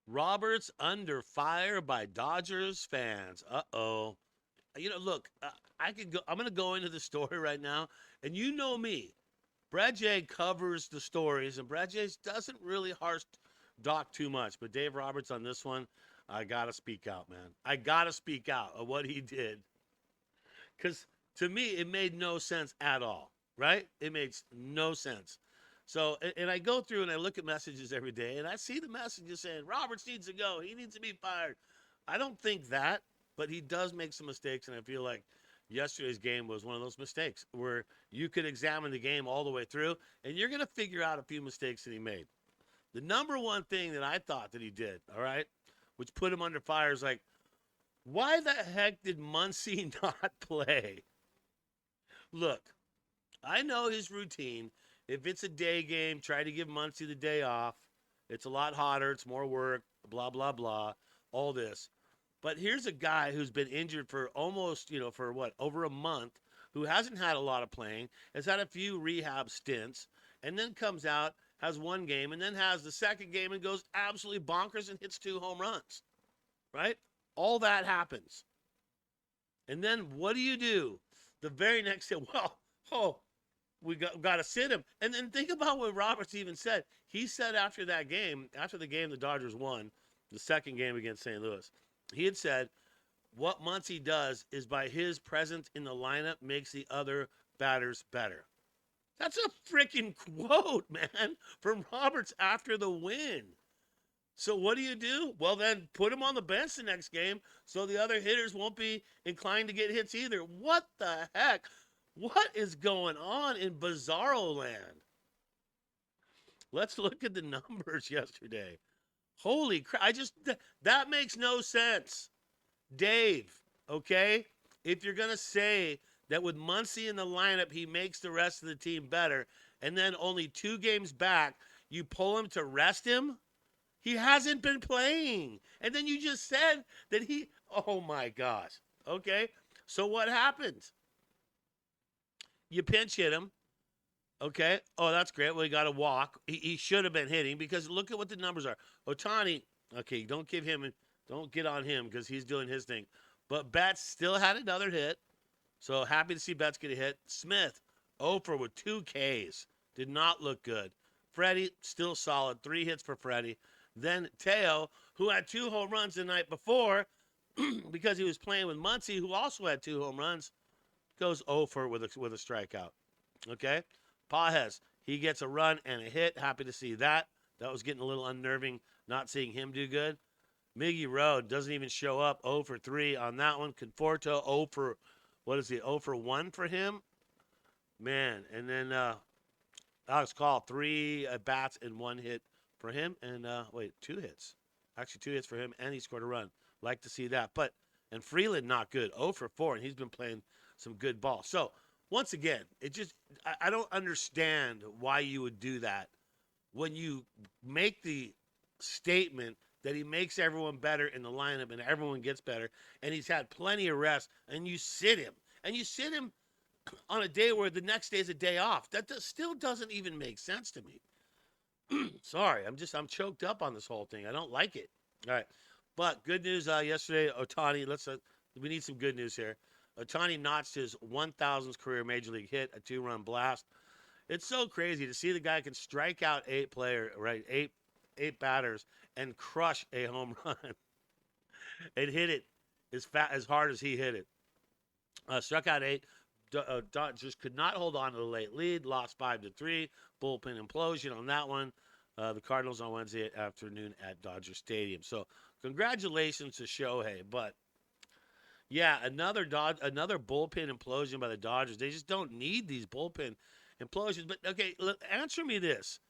Roberts under fire by Dodgers fans. Uh-oh. Look, I could go. I'm going to go into the story right now, and you know me. Brad J covers the stories, and Brad J doesn't really harsh Doc too much. But Dave Roberts on this one, I gotta speak out, man. I gotta speak out of what he did, because to me it made no sense at all. Right? It makes no sense. So, and I go through and I look at messages every day, and I see the messages saying Roberts needs to go. He needs to be fired. I don't think that, but he does make some mistakes, and I feel like yesterday's game was one of those mistakes where you could examine the game all the way through, and you're going to figure out a few mistakes that he made. The number one thing that I thought that he did, all right, which put him under fire, is like, why the heck did Muncy not play? Look, I know his routine. If it's a day game, try to give Muncy the day off. It's a lot hotter. It's more work. Blah blah blah. All this. But here's a guy who's been injured for almost, for what, over a month, who hasn't had a lot of playing, has had a few rehab stints, and then comes out, has one game, and then has the second game and goes absolutely bonkers and hits 2 home runs. Right? All that happens. And then what do? The very next day, well, oh, we got to sit him. And then think about what Roberts even said. He said after that game, after the game the Dodgers won, the second game against St. Louis, he had said, what Muncy does is by his presence in the lineup makes the other batters better. That's a freaking quote, man, from Roberts after the win. So what do? Well, then put him on the bench the next game so the other hitters won't be inclined to get hits either. What the heck? What is going on in Bizarro land? Let's look at the numbers yesterday. Holy crap. That makes no sense. Dave, okay? If you're going to say that with Muncy in the lineup, he makes the rest of the team better, and then only 2 games back, you pull him to rest him? He hasn't been playing. And then you just said that oh my gosh. Okay? So what happens? You pinch hit him. Okay. Oh, that's great. Well, he got a walk. He should have been hitting because look at what the numbers are. Ohtani, okay, don't get on him because he's doing his thing. But Betts still had another hit. So happy to see Betts get a hit. Smith, 0 for with 2 Ks. Did not look good. Freddie, still solid. 3 hits for Freddie. Then Teo, who had 2 home runs the night before because he was playing with Muncy, who also had 2 home runs, goes 0 for with a strikeout. Okay? Pajes, he gets a run and a hit. Happy to see that. That was getting a little unnerving not seeing him do good. Miggy Road doesn't even show up. 0 for 3 on that one. Conforto, 0 for, 0 for 1 for him? Man, and then Alex Call, 3 at-bats and 1 hit for him. And, 2 hits. Actually, 2 hits for him, and he scored a run. Like to see that. And Freeland, not good. 0 for 4, and he's been playing some good ball. So, once again, I don't understand why you would do that when you make the statement that he makes everyone better in the lineup and everyone gets better, and he's had plenty of rest, and you sit him. And you sit him on a day where the next day is a day off. That still doesn't even make sense to me. Sorry, I'm choked up on this whole thing. I don't like it. All right. But good news yesterday, Ohtani, we need some good news here. Ohtani notched his 1,000th career major league hit, a 2-run blast. It's so crazy to see the guy can strike out 8 batters and crush a home run and hit it as hard as he hit it. Struck out 8. Dodgers could not hold on to the late lead. Lost 5-3. Bullpen implosion on that one. The Cardinals on Wednesday afternoon at Dodger Stadium. So congratulations to Shohei, but yeah, another bullpen implosion by the Dodgers. They just don't need these bullpen implosions. But, okay, look, answer me this.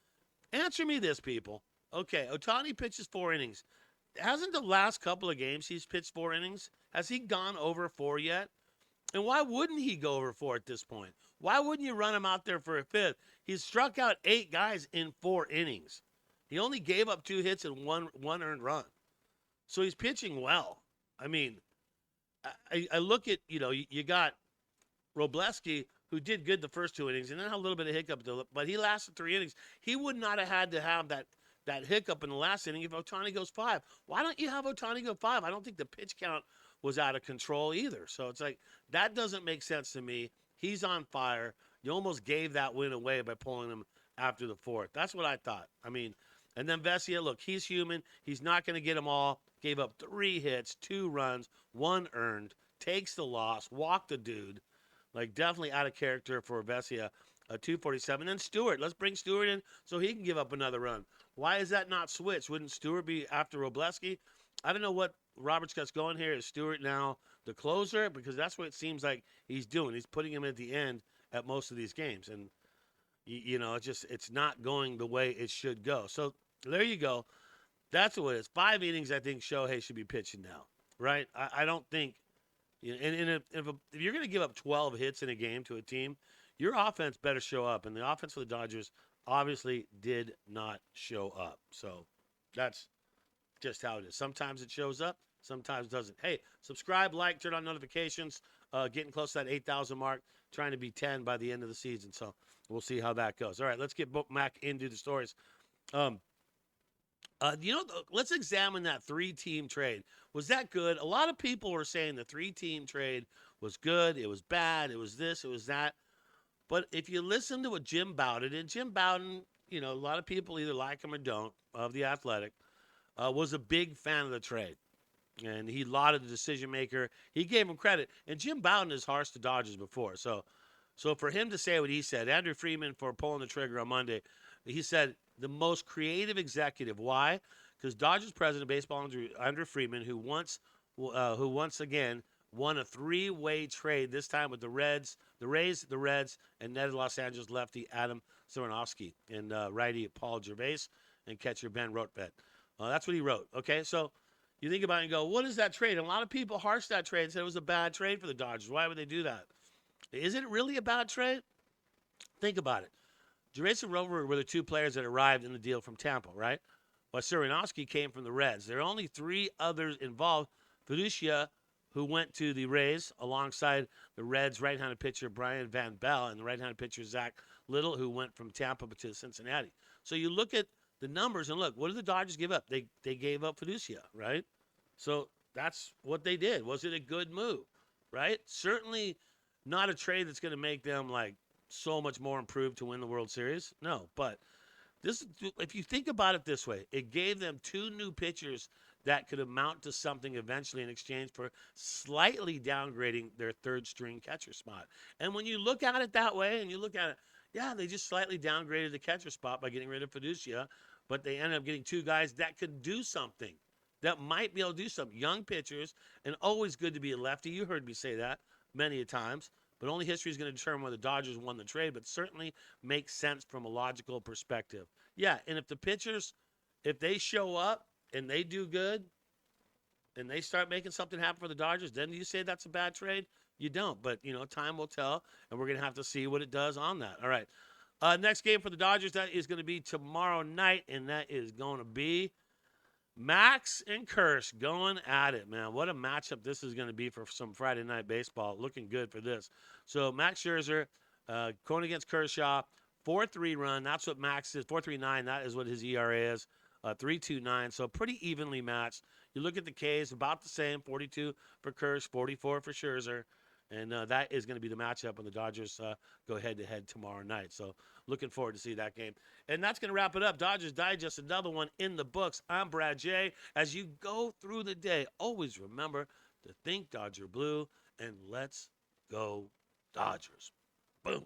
Answer me this, people. Okay, Ohtani pitches 4 innings. Hasn't the last couple of games he's pitched 4 innings? Has he gone over 4 yet? And why wouldn't he go over 4 at this point? Why wouldn't you run him out there for a 5th? He's struck out 8 guys in 4 innings. He only gave up 2 hits and one earned run. So he's pitching well. I mean, I look at, you got Robleski, who did good the first 2 innings, and then had a little bit of hiccup, but he lasted 3 innings. He would not have had to have that that hiccup in the last inning if Ohtani goes 5. Why don't you have Ohtani go 5? I don't think the pitch count was out of control either. So it's like, that doesn't make sense to me. He's on fire. You almost gave that win away by pulling him after the 4th. That's what I thought. I mean, and then Vesia, look, he's human. He's not going to get them all. Gave up 3 hits, 2 runs, 1 earned. Takes the loss. Walked the dude. Like, definitely out of character for Vesia. 247. Then Stewart. Let's bring Stewart in so he can give up another run. Why is that not switched? Wouldn't Stewart be after Robleski? I don't know what Roberts got's going here. Is Stewart now the closer? Because that's what it seems like he's doing. He's putting him at the end at most of these games. And, it's not going the way it should go. So there you go. That's what it is. 5 innings, I think Shohei should be pitching now, right? I don't think and if you're going to give up 12 hits in a game to a team, your offense better show up. And the offense for the Dodgers obviously did not show up. So that's just how it is. Sometimes it shows up, sometimes it doesn't. Hey, subscribe, like, turn on notifications. Getting close to that 8,000 mark, trying to be 10 by the end of the season. So we'll see how that goes. All right, let's get back into the stories. Let's examine that 3-team trade. Was that good? A lot of people were saying the 3-team trade was good. It was bad. It was this. It was that. But if you listen to what Jim Bowden, and Jim Bowden, a lot of people either like him or don't, of The Athletic, was a big fan of the trade. And he lauded the decision maker. He gave him credit. And Jim Bowden has harshed the Dodgers before. So for him to say what he said, Andrew Freeman for pulling the trigger on Monday, he said the most creative executive. Why? Because Dodgers president of baseball, Andrew Freeman, who once again won a 3-way trade, this time with the Rays, the Reds, and netted Los Angeles lefty Adam Saranovsky and righty Paul Gervais and catcher Ben Rotvet. That's what he wrote. Okay, so you think about it and go, what is that trade? And a lot of people harshed that trade and said it was a bad trade for the Dodgers. Why would they do that? Is it really a bad trade? Think about it. Gervais and Rover were the 2 players that arrived in the deal from Tampa, right? Well, Saranovsky came from the Reds. There are only 3 others involved. Fiducia, who went to the Rays alongside the Reds' right-handed pitcher Brian Van Bell and the right-handed pitcher Zach Little, who went from Tampa to Cincinnati. So you look at the numbers and look, what did the Dodgers give up? They gave up Fiducia, right? So that's what they did. Was it a good move, right? Certainly not a trade that's going to make them like so much more improved to win the World Series. No, but if you think about it this way, it gave them 2 new pitchers that could amount to something eventually in exchange for slightly downgrading their 3rd-string catcher spot. And when you look at it that way, and you look at it, yeah, they just slightly downgraded the catcher spot by getting rid of Fiducia, but they ended up getting 2 guys that could do something, that might be able to do something. Young pitchers, and always good to be a lefty. You heard me say that many a times. But only history is going to determine whether the Dodgers won the trade, but certainly makes sense from a logical perspective. Yeah, and if the pitchers, if they show up and they do good and they start making something happen for the Dodgers, then do you say that's a bad trade? You don't, but, time will tell, and we're going to have to see what it does on that. All right, next game for the Dodgers, that is going to be tomorrow night, and that is going to be Max and Kersh going at it, man. What a matchup this is going to be for some Friday night baseball. Looking good for this. So Max Scherzer going against Kershaw, 4.3 run. That's what Max is. 4.39. That is what his ERA is. 3.29. So pretty evenly matched. You look at the Ks, about the same. 42 for Kersh, 44 for Scherzer. And that is going to be the matchup when the Dodgers go head-to-head tomorrow night. So looking forward to see that game. And that's going to wrap it up. Dodgers Digest, another one in the books. I'm Brad J. As you go through the day, always remember to think Dodger Blue, and let's go Dodgers. Boom.